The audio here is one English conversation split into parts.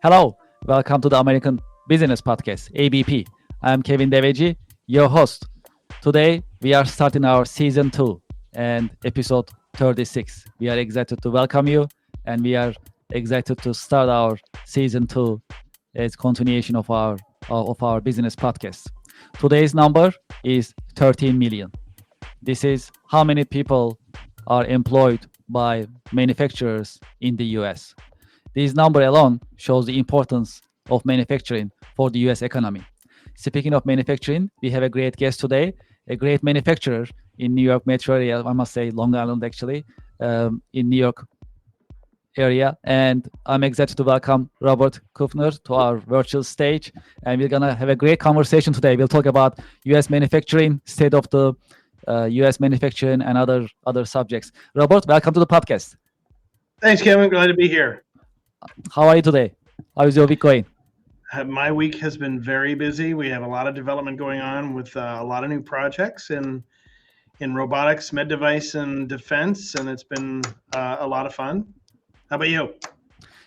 Hello, welcome to the American Business Podcast, ABP. I'm Kevin Devecioglu, your host. Today, we are starting our season 2 and episode 36. We are excited to welcome you and we are excited to start our season 2 as continuation of our business podcast. Today's number is 13 million. This is how many people are employed by manufacturers in the US. This number alone shows the importance of manufacturing for the US economy. Speaking of manufacturing, we have a great guest today, a great manufacturer in New York metro area, I must say Long Island actually, in New York area. And I'm excited to welcome Robert Kufner to our virtual stage. And we're going to have a great conversation today. We'll talk about US manufacturing, state of the US manufacturing, and other subjects. Robert, welcome to the podcast. Thanks, Kevin. Glad to be here. How are you today? How is your week going? My week has been very busy. We have a lot of development going on with a lot of new projects in robotics, med device, and defense, and it's been a lot of fun. How about you?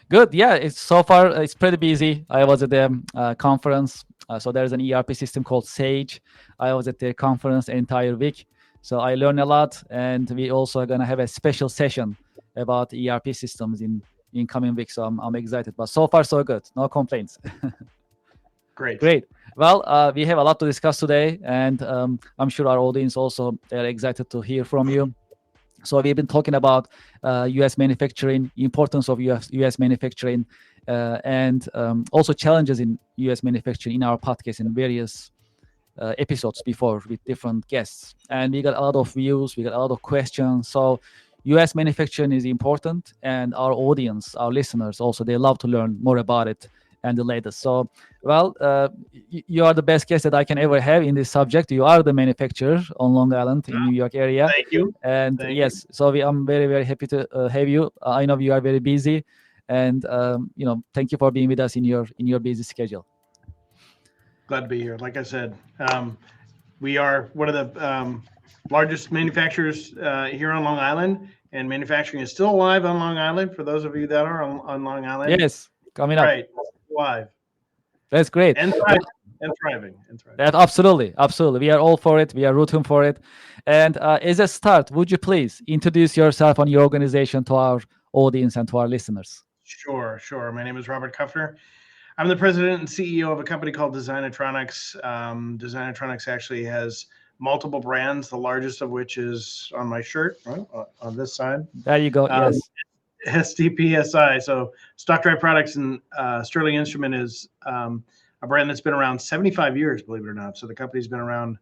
Good. Yeah, it's pretty busy. I was at the conference. So there's an ERP system called Sage. I was at the conference the entire week. So I learned a lot, and we also are going to have a special session about ERP systems in coming weeks. So I'm excited. But so far, so good. No complaints. Great. Well, we have a lot to discuss today, and I'm sure our audience also are excited to hear from you. So we've been talking about U.S. manufacturing, importance of U.S. manufacturing, and also challenges in U.S. manufacturing in our podcast in various episodes before with different guests. And we got a lot of views, we got a lot of questions. So U.S. manufacturing is important, and our audience, our listeners also, they love to learn more about it and the latest. So, well, you are the best guest that I can ever have in this subject. You are the manufacturer on Long Island in New York area. Thank you. And Thank yes, so I'm very, very happy to have you. I know you are very busy, and thank you for being with us in your busy schedule. Glad to be here. Like I said, we are one of the largest manufacturers here on Long Island, and manufacturing is still alive on Long Island. For those of you that are on Long Island, yes, coming up. Right, live. That's great. And thriving. That absolutely. We are all for it. We are rooting for it. And as a start, would you please introduce yourself and your organization to our audience and to our listeners? Sure. My name is Robert Kufner. I'm the president and CEO of a company called Designatronics. Designatronics actually has multiple brands, the largest of which is on my shirt, right, on this side. There you go. Yes. STPSI. So Stock Drive Products and Sterling Instrument is a brand that's been around 75 years, believe it or not. So the company's been around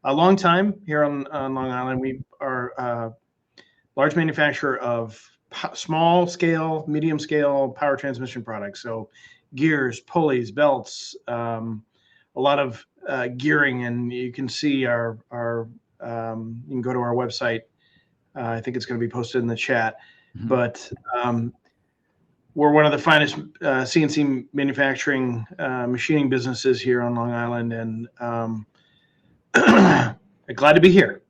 a long time here on Long Island. We are a large manufacturer of small scale, medium scale power transmission products. So gears, pulleys, belts, a lot of gearing, and you can see our you can go to our website. I think it's going to be posted in the chat. Mm-hmm. But we're one of the finest CNC manufacturing machining businesses here on Long Island, and glad to be here.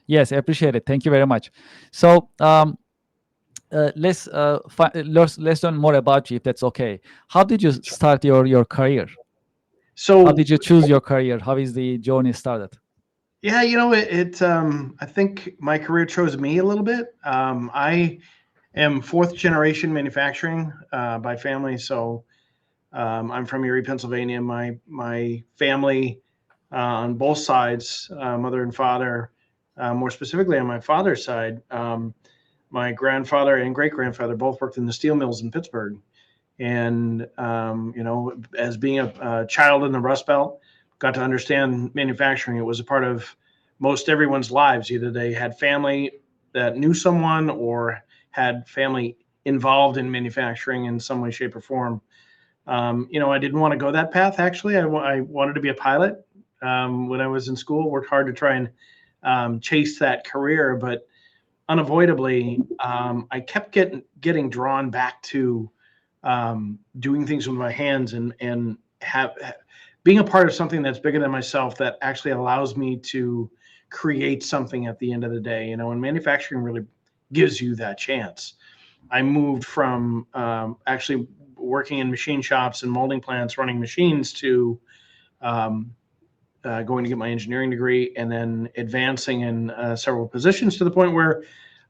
Yes, I appreciate it. Thank you very much. So let's learn more about you, if that's okay. How did you start your career? So how did you choose your career? How is the journey started? Yeah, I think my career chose me a little bit. I am fourth generation manufacturing by family. So I'm from Erie, Pennsylvania. My family on both sides, mother and father, more specifically on my father's side, my grandfather and great grandfather both worked in the steel mills in Pittsburgh. And, as being a child in the Rust Belt, got to understand manufacturing. It was a part of most everyone's lives. Either they had family that knew someone or had family involved in manufacturing in some way, shape, or form. I didn't want to go that path. Actually, I wanted to be a pilot when I was in school. Worked hard to try and chase that career, but unavoidably, I kept getting drawn back to doing things with my hands and being a part of something that's bigger than myself, that actually allows me to create something at the end of the day. And manufacturing really gives you that chance. I moved from actually working in machine shops and molding plants, running machines, to going to get my engineering degree, and then advancing in several positions to the point where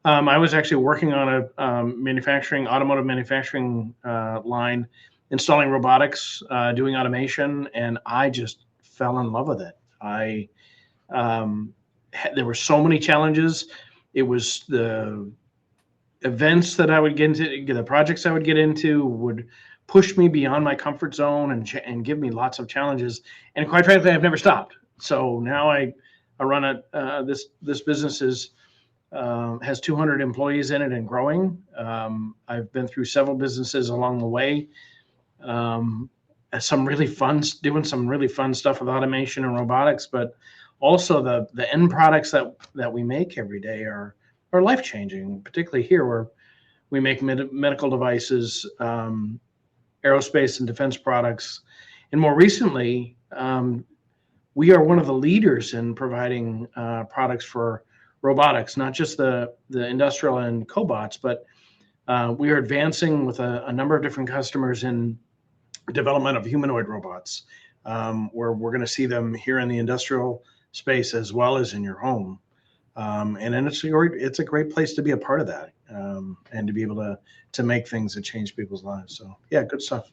I was actually working on a automotive manufacturing line, installing robotics, doing automation, and I just fell in love with it. There were so many challenges. It was the events that I would get into, the projects I would get into would push me beyond my comfort zone and give me lots of challenges. And quite frankly, I've never stopped. So now I run this business has 200 employees in it and growing. I've been through several businesses along the way. Doing some really fun stuff with automation and robotics, but also the end products that we make every day are life changing. Particularly here, where we make medical devices, aerospace and defense products, and more recently, we are one of the leaders in providing products for robotics, not just the industrial and cobots, but we are advancing with a number of different customers in development of humanoid robots, where we're going to see them here in the industrial space as well as in your home. And then it's a great place to be a part of that, and to be able to make things that change people's lives. So yeah, good stuff.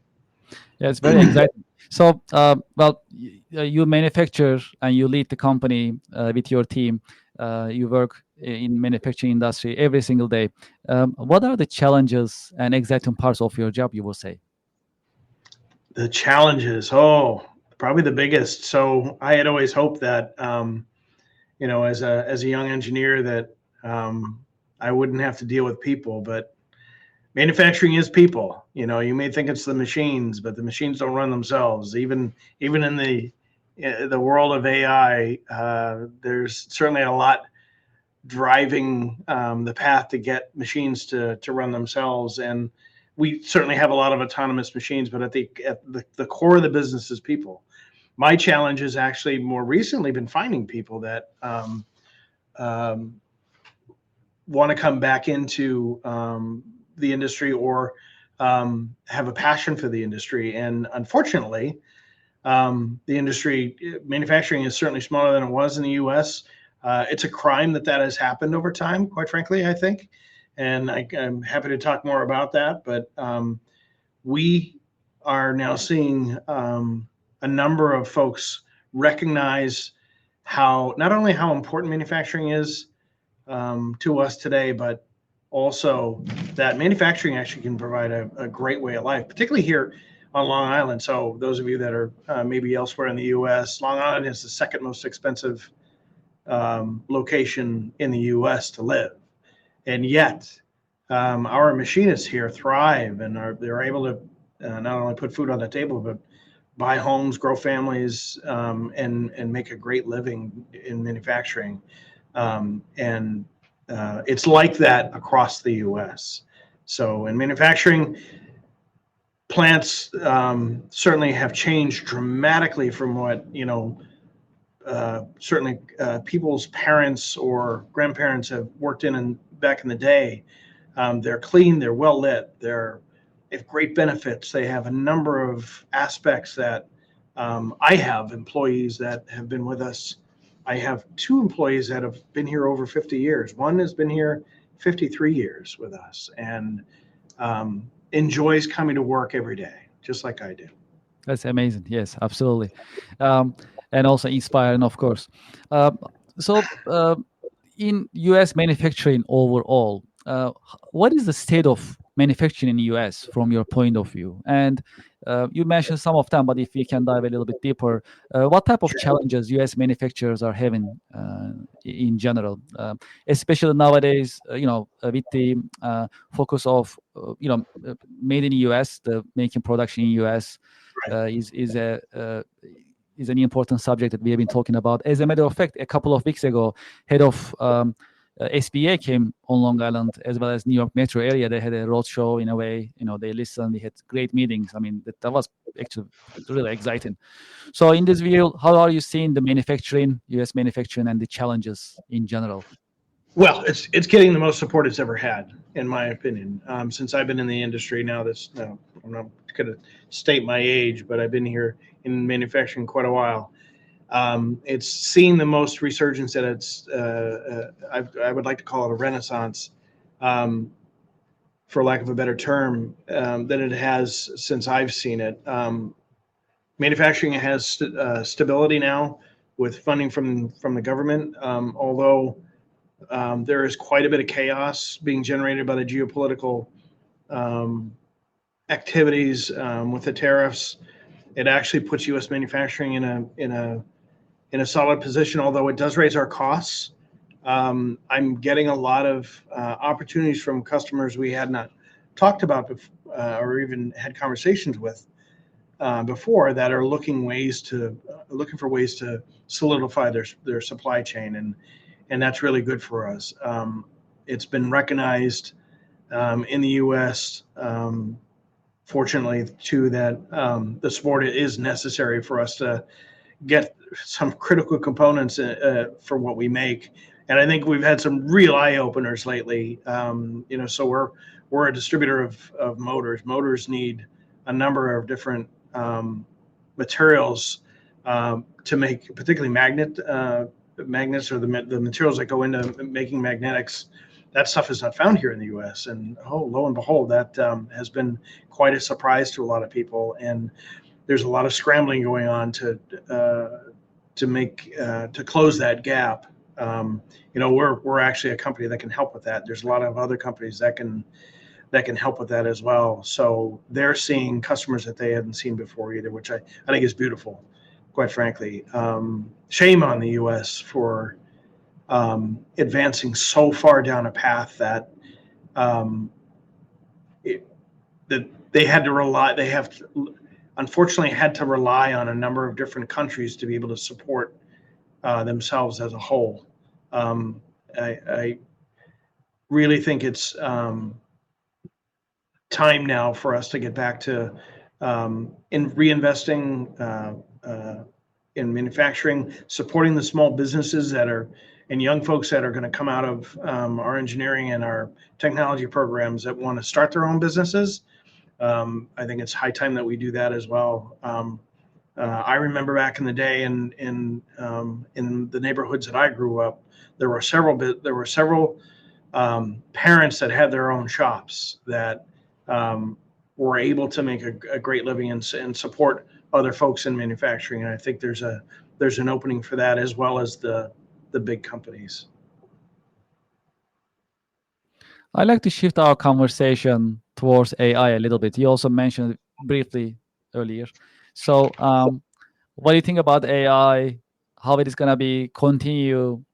Yeah, it's very exciting. So, you manufacture and you lead the company with your team. You work in manufacturing industry every single day. What are the challenges and exciting parts of your job, you will say? The challenges, probably the biggest. So I had always hoped that, as a young engineer, that I wouldn't have to deal with people, but manufacturing is people. You may think it's the machines, but the machines don't run themselves. Even in the world of AI, there's certainly a lot driving the path to get machines to run themselves. And we certainly have a lot of autonomous machines, but at the core of the business is people. My challenge has actually more recently been finding people that want to come back into the industry, or have a passion for the industry. And unfortunately, manufacturing is certainly smaller than it was in the U.S. It's a crime that has happened over time, quite frankly, I think. And I'm happy to talk more about that. But we are now seeing a number of folks recognize not only how important manufacturing is to us today, but also that manufacturing actually can provide a great way of life, particularly here on Long Island. So those of you that are maybe elsewhere in the U.S., Long Island is the second most expensive location in the U.S. to live. And yet our machinists here thrive, and they're able to not only put food on the table, but buy homes, grow families, and make a great living in manufacturing. And it's like that across the U.S. So in manufacturing, plants certainly have changed dramatically from what, certainly people's parents or grandparents have worked in back in the day. They're clean, they're well lit, they have great benefits. They have a number of aspects that I have employees that have been with us. I have 2 employees that have been here over 50 years. One has been here 53 years with us, and enjoys coming to work every day, just like I do. That's amazing. Yes, absolutely. And also inspiring, of course. So in U.S. manufacturing overall, what is the state of manufacturing in the U.S. from your point of view? And you mentioned some of them, but if we can dive a little bit deeper, what type of challenges U.S. manufacturers are having in general, especially nowadays, with the focus of, made in the U.S., the making production in U.S. Is an important subject that we have been talking about. As a matter of fact, a couple of weeks ago, head of SBA came on Long Island, as well as New York metro area. They had a roadshow in a way. They listened. We had great meetings. I mean, that was actually really exciting. So in this view, how are you seeing the manufacturing, U.S. manufacturing, and the challenges in general? Well, it's getting the most support it's ever had, in my opinion. Since I've been in the industry now, I'm not going to state my age, but I've been here in manufacturing quite a while. It's seen the most resurgence that I would like to call it a renaissance, um, for lack of a better term, than it has since I've seen it. Manufacturing has stability now with funding from the government, although there is quite a bit of chaos being generated by the geopolitical um, activities with the tariffs. It actually puts U.S. manufacturing in a solid position, although it does raise our costs. I'm getting a lot of opportunities from customers we had not talked about or even had conversations with before that are looking for ways to solidify their supply chain, and that's really good for us. It's been recognized in the U.S. Fortunately, too, that the sport is necessary for us to get some critical components for what we make. And I think we've had some real eye openers lately. So we're a distributor of motors. Motors need a number of different materials to make, particularly magnets, or the materials that go into making magnetics. That stuff is not found here in the U.S. And lo and behold, that has been quite a surprise to a lot of people. And there's a lot of scrambling going on to close that gap. We're actually a company that can help with that. There's a lot of other companies that can help with that as well. So they're seeing customers that they hadn't seen before either, which I think is beautiful, quite frankly. Shame on the U.S. for advancing so far down a path that um, that they had to rely. They have to, unfortunately had to rely on a number of different countries to be able to support themselves as a whole. I really think it's time now for us to get back to in reinvesting in manufacturing, supporting the small businesses and young folks that are going to come out of our engineering and our technology programs that want to start their own businesses. I think it's high time that we do that as well. I remember back in the day in the neighborhoods that I grew up, there were several parents that had their own shops that were able to make a great living and support other folks in manufacturing. And I think there's an opening for that, as well as the big companies. I like to shift our conversation towards AI a little bit. You also mentioned it briefly earlier. So, what do you think about AI? How it is going to be continue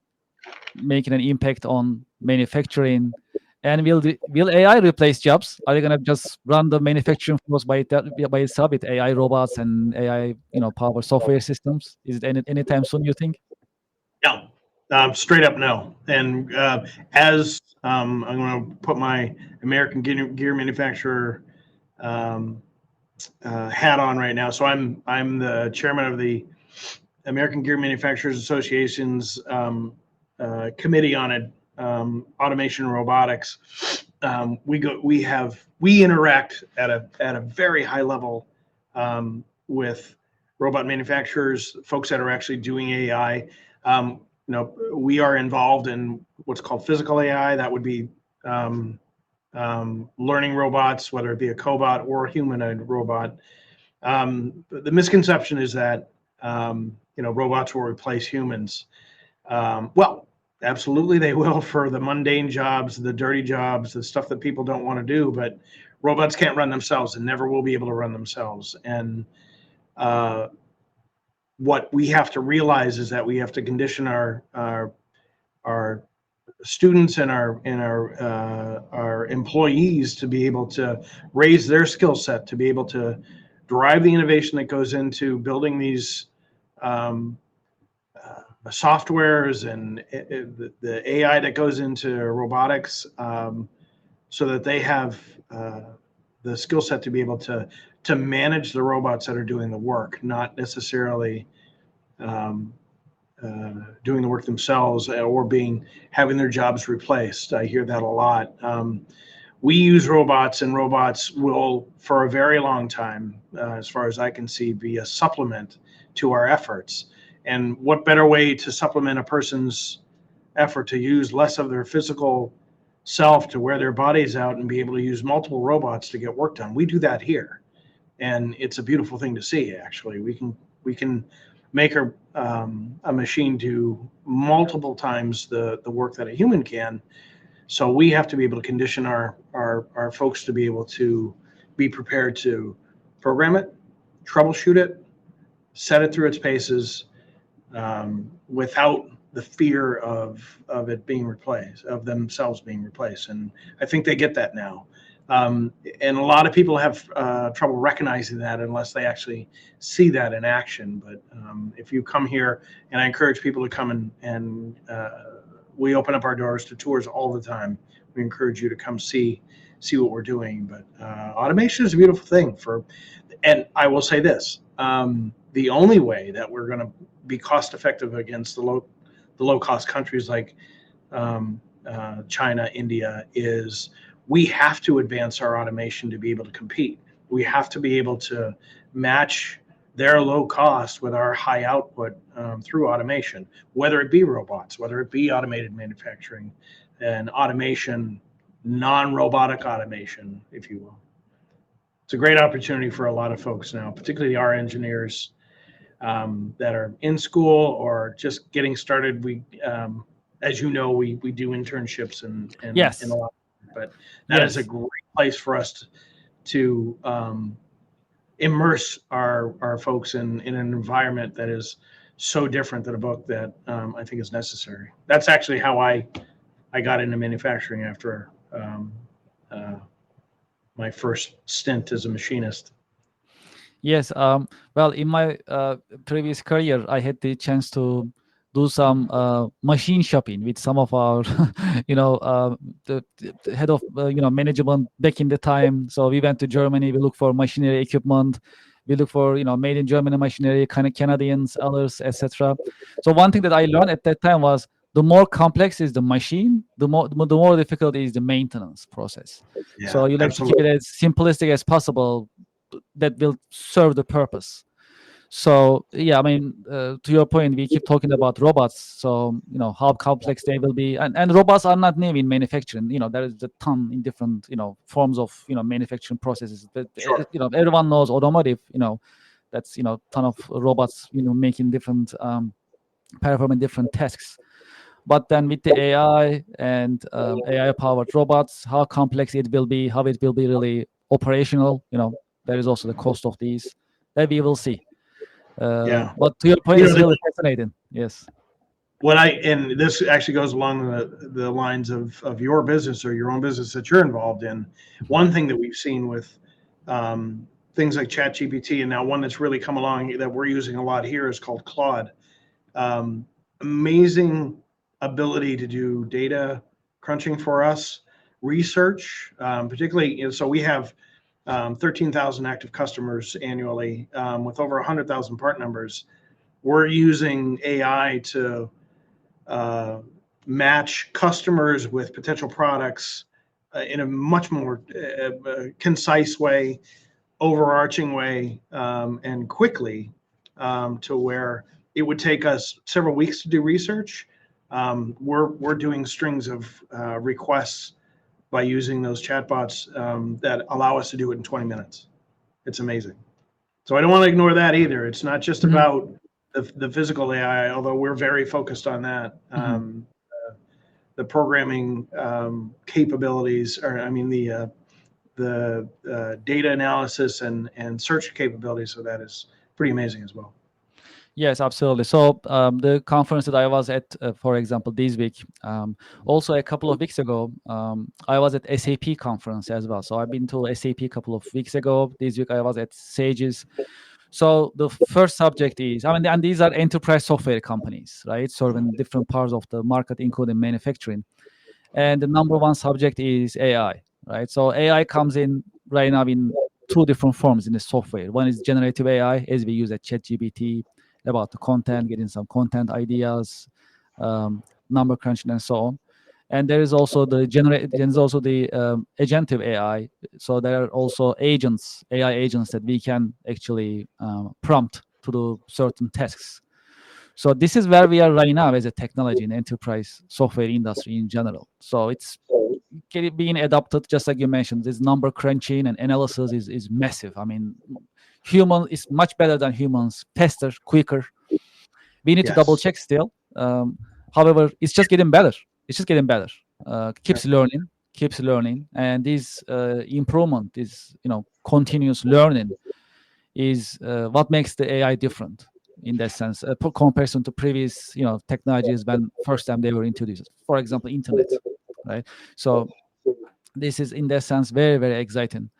making an impact on manufacturing? And will AI replace jobs? Are they going to just run the manufacturing force by itself with AI robots and AI, power software systems? Is it anytime soon, you think? No, straight up no. And as I'm going to put my American gear manufacturer um, hat on right now. So I'm the chairman of the American Gear Manufacturers Association's committee on automation and robotics. We interact at a very high level with robot manufacturers, folks that are actually doing AI. We are involved in what's called physical AI. That would be learning robots, whether it be a cobot or a humanoid robot. The misconception is that robots will replace humans. Well, absolutely they will for the mundane jobs, the dirty jobs, the stuff that people don't want to do. But robots can't run themselves and never will be able to run themselves. And what we have to realize is that we have to condition our students and our employees to be able to raise their skill set, to be able to drive the innovation that goes into building these softwares and the AI that goes into robotics, so that they have the skill set to be able to manage the robots that are doing the work, not necessarily doing the work themselves or being having their jobs replaced. I hear that a lot. We use robots, and robots will, for a very long time, as far as I can see, be a supplement to our efforts. And what better way to supplement a person's effort to use less of their physical self to wear their bodies out and be able to use multiple robots to get work done? We do that here, and it's a beautiful thing to see. Actually, we can make a machine do multiple times the work that a human can. So we have to be able to condition our folks to be able to be prepared to program it, troubleshoot it, set it through its paces, without the fear of it being replaced, of themselves being replaced. And I think they get that now. And a lot of people have trouble recognizing that unless they actually see that in action. But if you come here, and I encourage people to come and we open up our doors to tours all the time. We encourage you to come see what we're doing. But automation is a beautiful thing and I will say this: the only way that we're going to be cost effective against the low cost countries like China, India, is we have to advance our automation to be able to compete. We have to be able to match their low cost with our high output through automation, whether it be robots, whether it be automated manufacturing, and automation, non-robotic automation, if you will. It's a great opportunity for a lot of folks now, particularly our engineers that are in school or just getting started. We, as you know, we do internships and Yes. a lot, but that is a great place for us to immerse our folks in an environment that is so different than a book that I think is necessary. That's actually how I got into manufacturing after my first stint as a machinist. Yes. Well, in my previous career, I had the chance to do some machine shopping with some of our, the head of management back in the time. So we went to Germany. We looked for machinery equipment. We look for made in Germany machinery, kind of Canadians, others, etc. So one thing that I learned at that time was the more complex is the machine, the more difficult is the maintenance process. Yeah, so you like to keep it as simplistic as possible. That will serve the purpose. So yeah, I mean, to your point, we keep talking about robots. So how complex they will be, and robots are not new in manufacturing. There is a ton in different forms of manufacturing processes. But Sure. everyone knows automotive. That's ton of robots making different performing different tasks. But then with the AI and AI powered robots, how complex it will be, how it will be really operational. There is also the cost of these that we will see. Yeah. But to your point, it's really fascinating. Yes. And this actually goes along the lines of your business or your own business that you're involved in. One thing that we've seen with things like ChatGPT, and now one that's really come along that we're using a lot here is called Claude. Amazing ability to do data crunching for us, research, particularly. So we have 13,000 active customers annually with over 100,000 part numbers. We're using AI to match customers with potential products in a much more concise way, overarching way, and quickly, to where it would take us several weeks to do research. We're doing strings of requests by using those chatbots that allow us to do it in 20 minutes. It's amazing. So I don't want to ignore that either. It's not just about the physical AI, although we're very focused on that. The programming capabilities, or I mean the data analysis and search capabilities of that is pretty amazing as well. Yes, absolutely. So the conference that I was at, for example, this week, also a couple of weeks ago, I was at SAP conference as well. So I've been to SAP a couple of weeks ago. This week I was at Sage's. So the first subject is, and these are enterprise software companies, right? Serving different parts of the market, including manufacturing. And the number one subject is AI, right? So AI comes in right now in two different forms in the software. One is generative AI, as we use at ChatGPT, about the content, getting some content ideas, number crunching, and so on. And there is also the agentive AI. So there are also agents, AI agents that we can actually prompt to do certain tasks. So this is where we are right now as a technology in enterprise software industry in general. So it's being adopted, just like you mentioned. This number crunching and analysis is massive. I mean, human is much better than humans, faster, quicker. We need to double Yes. check still. However, it's just getting better. It's just getting better. Keeps learning, and this improvement is, continuous learning is what makes the AI different in that sense, comparison to previous, technologies when first time they were introduced. For example, internet, right? So this is in that sense very, very exciting.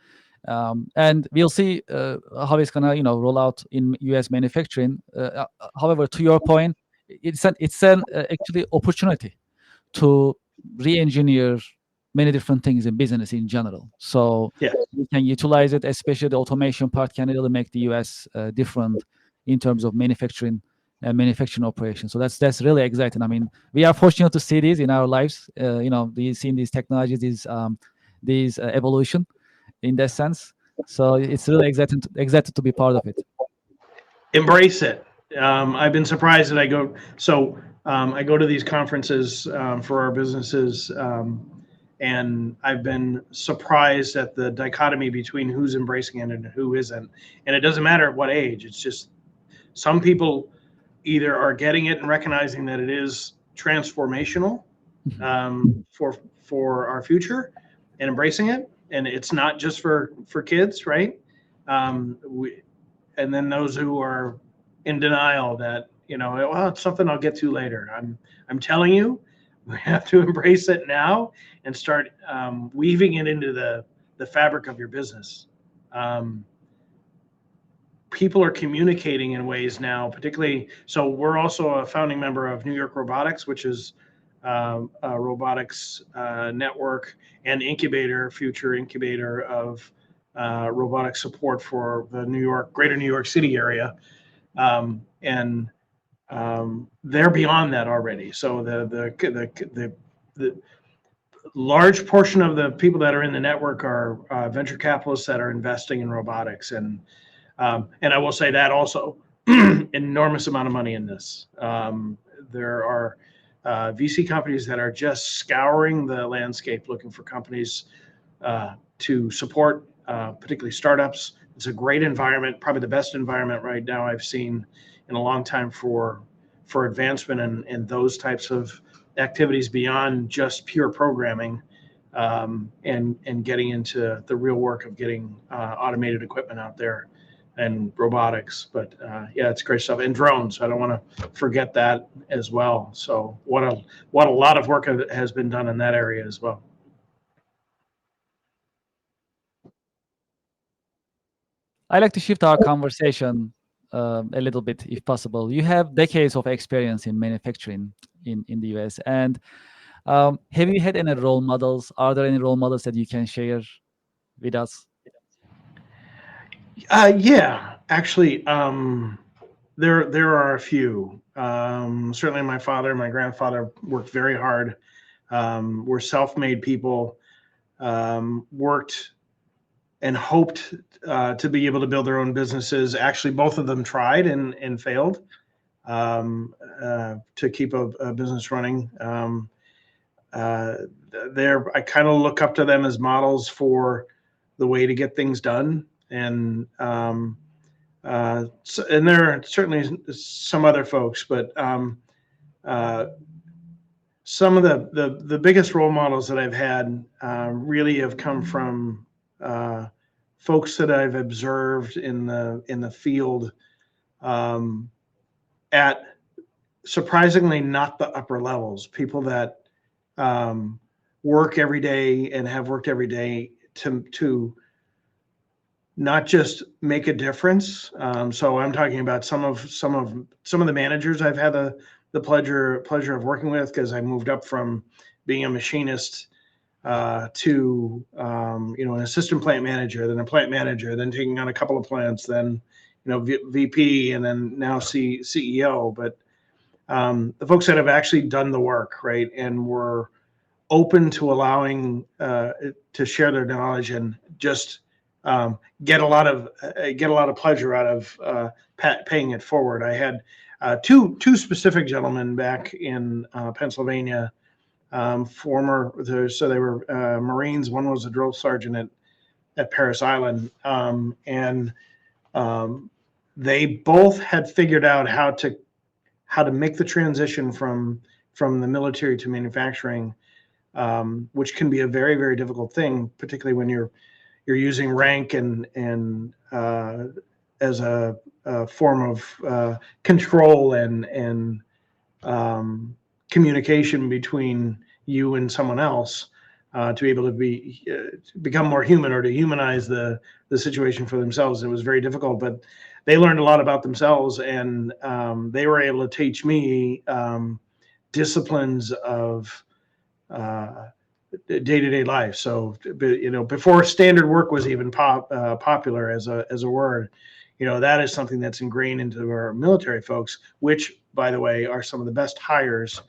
And we'll see how it's gonna, roll out in U.S. manufacturing. However, to your point, it's an actually opportunity to re-engineer many different things in business in general. So Yes. we can utilize it, especially the automation part can really make the U.S. Different in terms of manufacturing and manufacturing operations. So that's really exciting. I mean, we are fortunate to see these in our lives. Seeing these technologies, these evolution in that sense. So it's really excited to be part of it. Embrace it. I've been surprised that I go. So I go to these conferences for our businesses, and I've been surprised at the dichotomy between who's embracing it and who isn't. And it doesn't matter at what age. It's just some people either are getting it and recognizing that it is transformational for our future and embracing it, and it's not just for kids, right? And then those who are in denial that, well, it's something I'll get to later. I'm telling you, we have to embrace it now and start weaving it into the fabric of your business. People are communicating in ways now, particularly. So we're also a founding member of New York Robotics, which is a robotics network and future incubator of robotic support for the greater New York City area. And they're beyond that already. So the large portion of the people that are in the network are venture capitalists that are investing in robotics, and I will say that also enormous amount of money in this. There are VC companies that are just scouring the landscape looking for companies to support, particularly startups. It's a great environment, probably the best environment right now I've seen in a long time for advancement in those types of activities beyond just pure programming, and getting into the real work of getting automated equipment out there and robotics. But yeah, it's great stuff. And drones, I don't want to forget that as well. So what a lot of work has been done in that area as well. I like to shift our conversation a little bit, if possible. You have decades of experience in manufacturing in the US, and have you had any role models? Are there any role models that you can share with us? Yeah, actually, there are a few. Certainly, my father and my grandfather worked very hard. Were self-made people. Worked and hoped to be able to build their own businesses. Actually, both of them tried and failed to keep a business running. I kind of look up to them as models for the way to get things done. And and there are certainly some other folks, but some of the biggest role models that I've had really have come from folks that I've observed in the field, at surprisingly not the upper levels, people that work every day and have worked every day to not just make a difference. So I'm talking about some of the managers I've had the pleasure of working with, because I moved up from being a machinist to an assistant plant manager, then a plant manager, then taking on a couple of plants, then VP and then now CEO, but the folks that have actually done the work, right, and were open to allowing to share their knowledge and just get a lot of pleasure out of paying it forward. I had two specific gentlemen back in Pennsylvania, so they were Marines. One was a drill sergeant at Paris Island, and they both had figured out how to make the transition from the military to manufacturing, which can be a very, very difficult thing, particularly when you're using rank and as a form of control and communication between you and someone else, to be able to become more human or to humanize the situation for themselves. It was very difficult, but they learned a lot about themselves, and they were able to teach me disciplines of day-to-day life. So, before standard work was even popular as a word, that is something that's ingrained into our military folks, which, by the way, are some of the best hires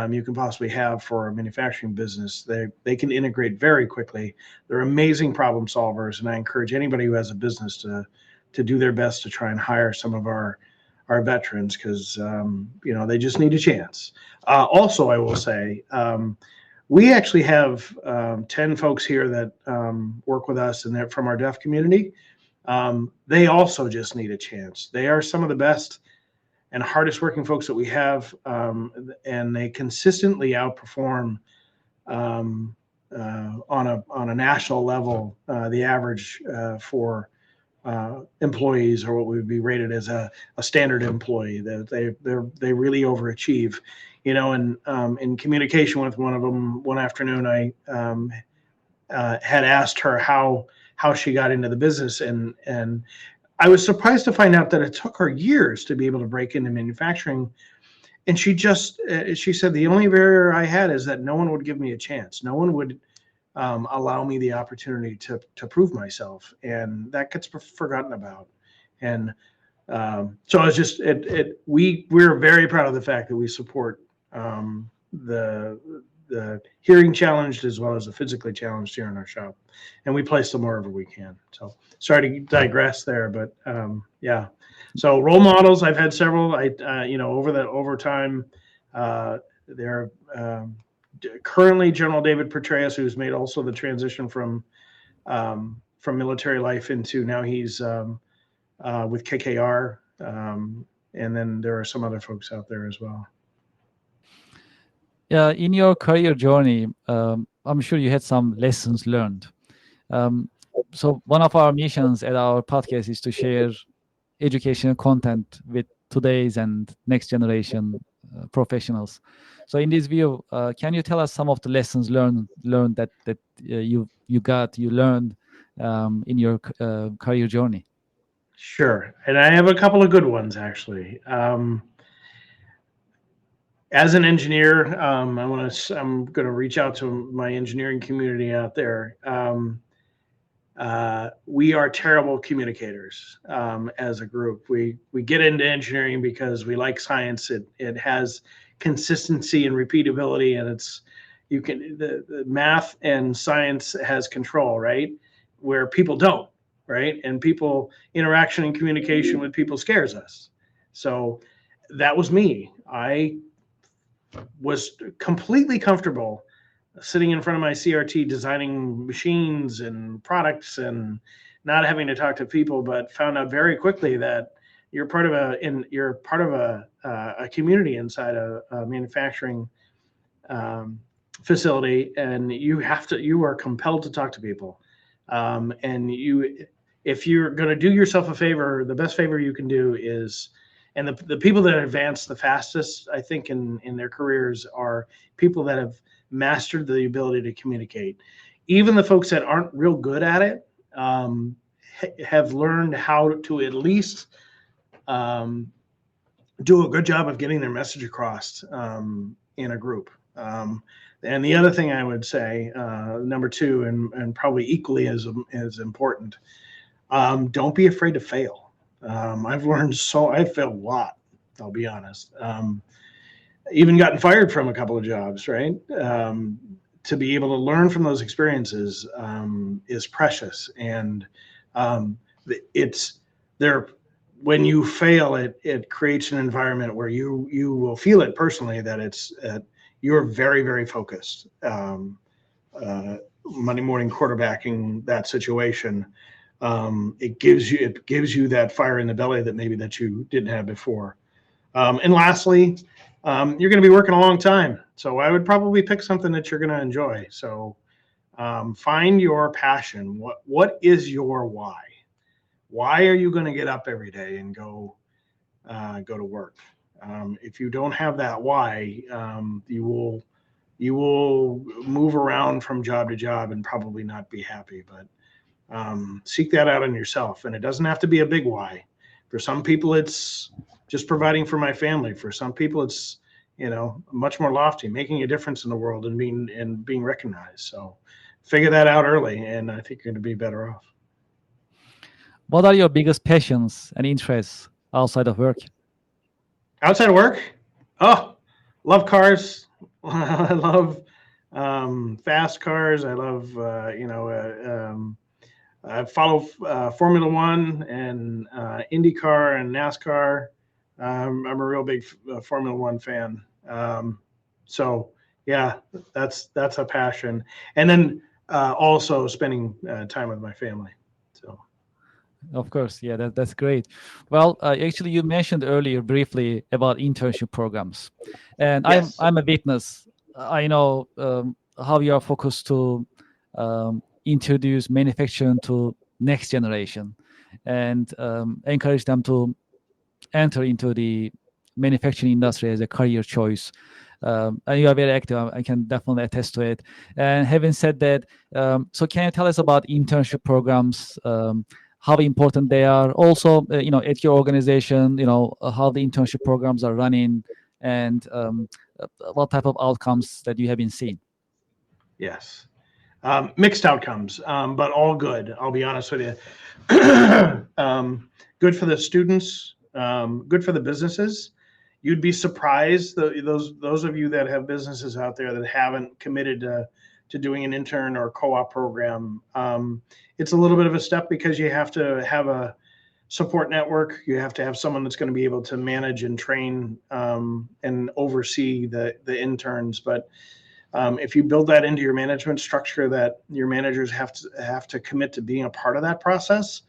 you can possibly have for a manufacturing business. They can integrate very quickly. They're amazing problem solvers, and I encourage anybody who has a business to do their best to try and hire some of our veterans, because they just need a chance. Also, I will say, we actually have 10 folks here that work with us, and they're from our deaf community. They also just need a chance. They are some of the best and hardest working folks that we have, and they consistently outperform on a national level the average for employees, or what would be rated as a standard employee. They really overachieve. And in communication with one of them one afternoon, I had asked her how she got into the business, and I was surprised to find out that it took her years to be able to break into manufacturing. And she said, the only barrier I had is that no one would give me a chance. No one would allow me the opportunity to prove myself, and that gets forgotten about. And so it's just we're very proud of the fact that we support the hearing challenged as well as the physically challenged here in our shop, and we place them wherever we can. So sorry to digress there, but yeah. So role models, I've had several. Over time, they're currently General David Petraeus, who's made also the transition from military life into now he's with KKR, and then there are some other folks out there as well. In your career journey, I'm sure you had some lessons learned. So one of our missions at our podcast is to share educational content with today's and next generation professionals. So in this view, can you tell us some of the lessons learned that you learned in your career journey? Sure, and I have a couple of good ones actually. As an engineer, I'm going to reach out to my engineering community out there. We are terrible communicators as a group. We get into engineering because we like science. It has consistency and repeatability, and the math and science has control, right? Where people don't, right? And interaction and communication with people scares us. So that was me. I was completely comfortable sitting in front of my CRT designing machines and products and not having to talk to people, but found out very quickly that you're part of a community inside a manufacturing facility, and you are compelled to talk to people. If you're going to do yourself a favor, the best favor you can do is, and the people that advance the fastest, I think, in their careers are people that have mastered the ability to communicate. Even the folks that aren't real good at it have learned how to at least do a good job of getting their message across in a group. And the other thing I would say, number two, and probably equally as important, don't be afraid to fail. I've failed a lot. I'll be honest. Even gotten fired from a couple of jobs, right? To be able to learn from those experiences is precious, and it's there. When you fail, it creates an environment where you will feel it personally that you're very very focused. Monday morning quarterbacking that situation, it gives you that fire in the belly that maybe that you didn't have before. And lastly, you're going to be working a long time, so I would probably pick something that you're going to enjoy. So find your passion. What is your why? Why are you going to get up every day and go to work? If you don't have that why, you will move around from job to job and probably not be happy. But seek that out in yourself, and it doesn't have to be a big why. For some people, it's just providing for my family. For some people, it's much more lofty, making a difference in the world and being recognized. So figure that out early, and I think you're going to be better off. What are your biggest passions and interests outside of work? Outside of work, oh, love cars. I love fast cars. I love I follow Formula One and IndyCar and NASCAR. I'm a real big Formula One fan. So yeah, that's a passion. And then also spending time with my family. So Of course, yeah, that's great. Well, actually, you mentioned earlier briefly about internship programs, and yes, I'm a witness. I know how you are focused to introduce manufacturing to next generation, and encourage them to enter into the manufacturing industry as a career choice. And you are very active. I can definitely attest to it. And having said that, so can you tell us about internship programs? How important they are? Also, at your organization, how the internship programs are running, and what type of outcomes that you have been seeing. yes. Mixed outcomes, but all good. I'll be honest with you. Good for the students, good for the businesses. You'd be surprised, those of you that have businesses out there that haven't committed to doing an intern or co-op program. It's a little bit of a step because you have to have a support network. You have to have someone that's going to be able to manage and train and oversee the interns. But if you build that into your management structure, that your managers have to commit to being a part of that process,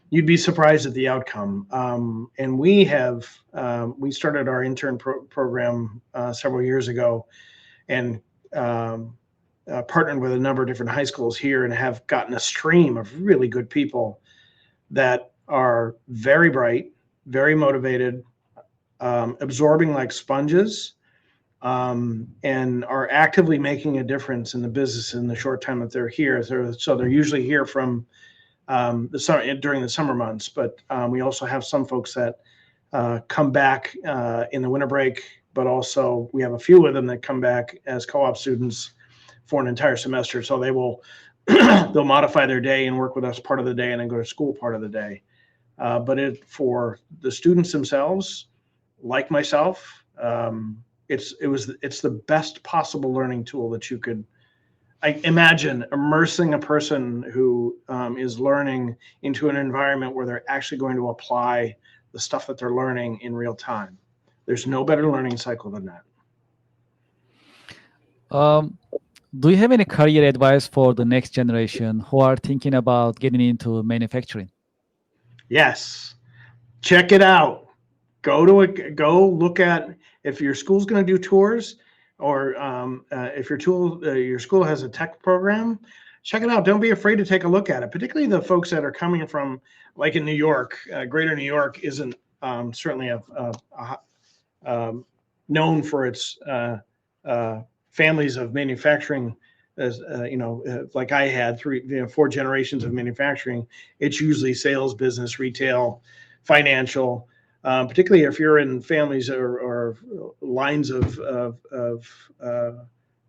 you'd be surprised at the outcome. And we started our intern program several years ago, and partnered with a number of different high schools here, and have gotten a stream of really good people that are very bright, very motivated, absorbing like sponges, and are actively making a difference in the business in the short time that they're here. So they're usually here from during the summer months, but we also have some folks that come back in the winter break, but also we have a few of them that come back as co-op students for an entire semester. So they'll modify their day and work with us part of the day and then go to school part of the day. But for the students themselves, like myself, it's the best possible learning tool that you could. I imagine immersing a person who is learning into an environment where they're actually going to apply the stuff that they're learning in real time. There's no better learning cycle than that. Do you have any career advice for the next generation who are thinking about getting into manufacturing? Yes, check it out. Go look at, if your school's going to do tours, or if your school has a tech program, check it out. Don't be afraid to take a look at it, particularly the folks that are coming from, like in New York. Greater New York isn't certainly known for its families of manufacturing. As like I had 4 generations of manufacturing. It's usually sales, business, retail, financial. Particularly if you're in families or lines of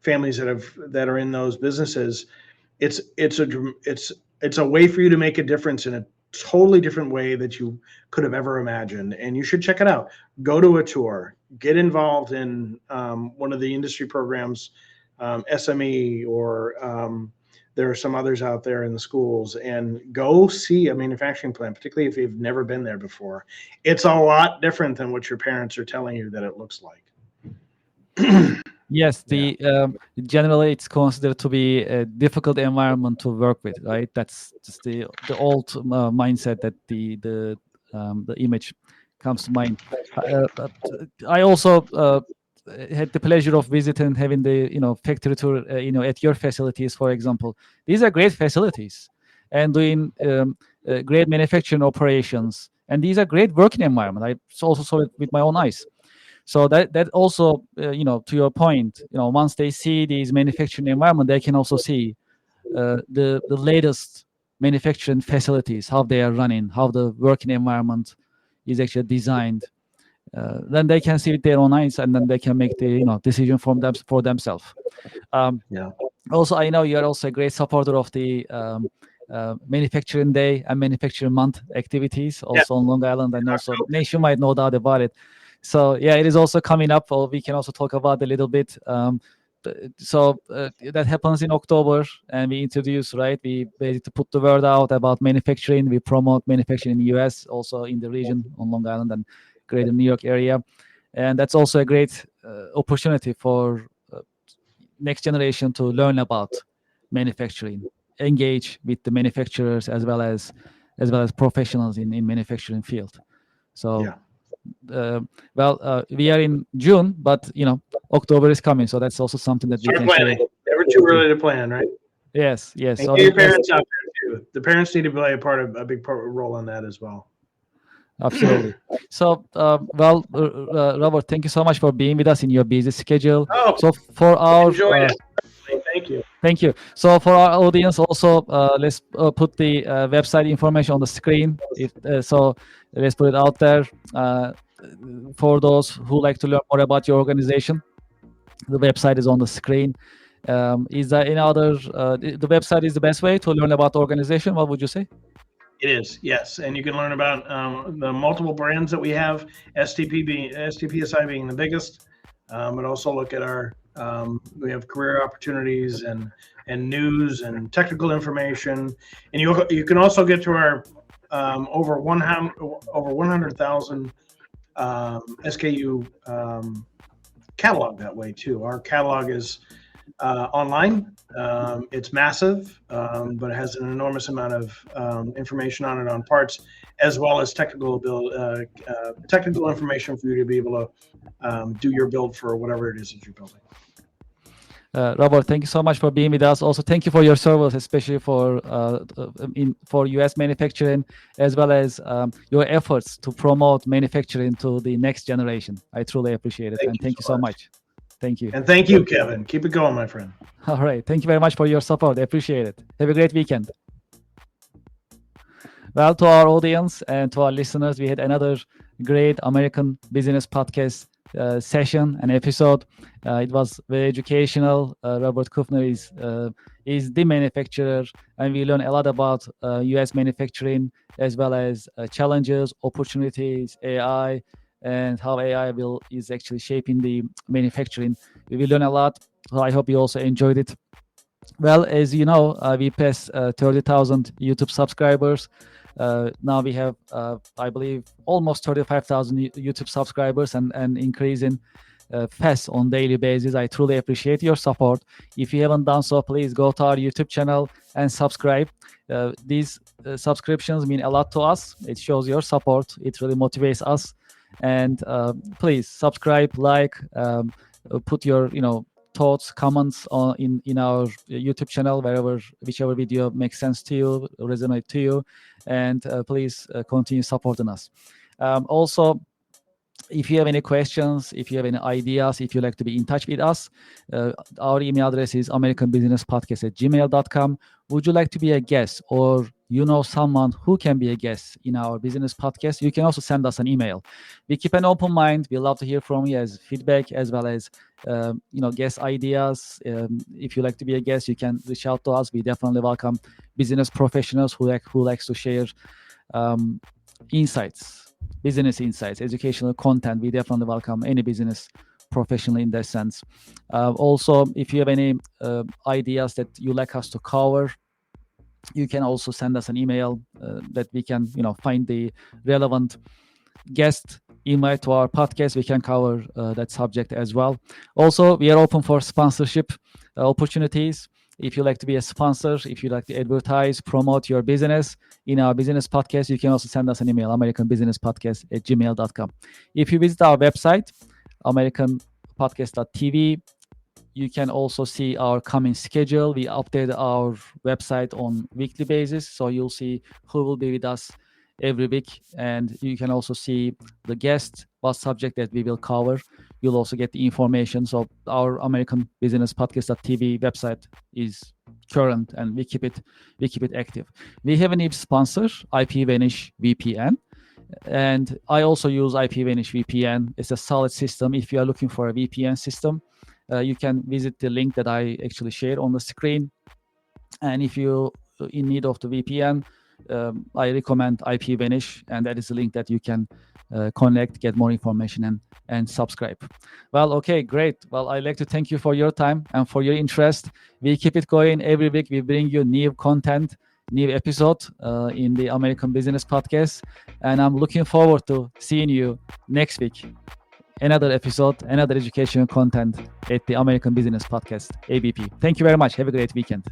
families that are in those businesses, it's a way for you to make a difference totally different way that you could have ever imagined, and you should check it out. Go to a tour, get involved in one of the industry programs, SME, or there are some others out there in the schools, and go see a manufacturing plant, particularly if you've never been there before. It's a lot different than what your parents are telling you that it looks like. Yes, generally it's considered to be a difficult environment to work with, right? That's just the old mindset that the image comes to mind. I also had the pleasure of visiting, having the factory tour, at your facilities, for example. These are great facilities, and doing great manufacturing operations, and these are great working environment. I also saw it with my own eyes. So that also, to your point, once they see these manufacturing environment, they can also see the latest manufacturing facilities, how they are running, how the working environment is actually designed. Then they can see with their own eyes, and then they can make the decision for themselves. Also, I know you are also a great supporter of the manufacturing day and manufacturing month activities, also on Long Island, and also nationwide, no doubt about it. So yeah, it is also coming up. Or we can also talk about a little bit. That happens in October, and we introduce, right? We basically put the word out about manufacturing. We promote manufacturing in the U.S., also in the region on Long Island and greater New York area, and that's also a great opportunity for next generation to learn about manufacturing, engage with the manufacturers as well as professionals in manufacturing field. So we are in June, but October is coming, so that's also something that we can planning. Share. Never too early to plan, right? Yes. And so your parents out there too. The parents need to play a big role in that as well. Absolutely. So, Robert, thank you so much for being with us in your busy schedule. So for our thank you. Thank you. So for our audience, also let's put the website information on the screen. So let's put it out there for those who like to learn more about your organization. The website is on the screen. Is there any other? The website is the best way to learn about the organization. What would you say? It is, yes, and you can learn about the multiple brands that we have. STPSI being the biggest, but also look at our. We have career opportunities and news and technical information, and you can also get to our over 100,000 SKU catalog that way too. Our catalog is online. It's massive, but it has an enormous amount of information on it, on parts, as well as technical information for you to be able to do your build for whatever it is that you're building. Robert, thank you so much for being with us. Also, thank you for your service, especially for U.S. manufacturing, as well as your efforts to promote manufacturing to the next generation. I truly appreciate it, and thank you so much. Thank you. And thank you, Kevin. Keep it going, my friend. All right. Thank you very much for your support. I appreciate it. Have a great weekend. Well, to our audience and to our listeners, we had another great American business podcast session and episode. It was very educational. Robert Kufner is the manufacturer, and we learned a lot about U.S. manufacturing, as well as challenges, opportunities, AI, and how AI is actually shaping the manufacturing. We will learn a lot. So I hope you also enjoyed it. Well, as you know, we passed 30,000 YouTube subscribers. Now we have, I believe, almost 35,000 YouTube subscribers and increasing fast on daily basis. I truly appreciate your support. If you haven't done so, please go to our YouTube channel and subscribe. These subscriptions mean a lot to us. It shows your support. It really motivates us. And please subscribe, like, put your thoughts, comments in our YouTube channel, whichever video makes sense to you, resonate to you, and please continue supporting us. Also, if you have any questions, if you have any ideas, if you'd like to be in touch with us, our email address is americanbusinesspodcast@gmail.com. Would you like to be a guest, or someone who can be a guest in our business podcast? You can also send us an email. We keep an open mind. We love to hear from you as feedback, as well as guest ideas. If you like to be a guest, you can reach out to us. We definitely welcome business professionals who likes to share insights, business insights, educational content. We definitely welcome any business professional in that sense. Also, if you have any ideas that you like us to cover, you can also send us an email that we can, find the relevant guest invite to our podcast. We can cover that subject as well. Also, we are open for sponsorship opportunities. If you like to be a sponsor, if you like to advertise, promote your business in our business podcast, you can also send us an email, americanbusinesspodcast@gmail.com. If you visit our website, americanpodcast.tv, you can also see our coming schedule. We update our website on weekly basis, so you'll see who will be with us every week, and you can also see the guest, what subject that we will cover. You'll also get the information. So our American Business Podcast.tv website is current, and we keep it active. We have a new sponsor, IPVanish VPN. And I also use IPVanish VPN. It's a solid system. If you are looking for a VPN system, you can visit the link that I actually shared on the screen. And if you're in need of the VPN, I recommend IPVanish, and that is the link that you can connect, get more information, and subscribe. Well, okay, great. Well, I'd like to thank you for your time and for your interest. We keep it going every week. We bring you new content, new episode in the American Business Podcast, and I'm looking forward to seeing you next week. Another episode, another educational content at the American Business Podcast, ABP. Thank you very much. Have a great weekend.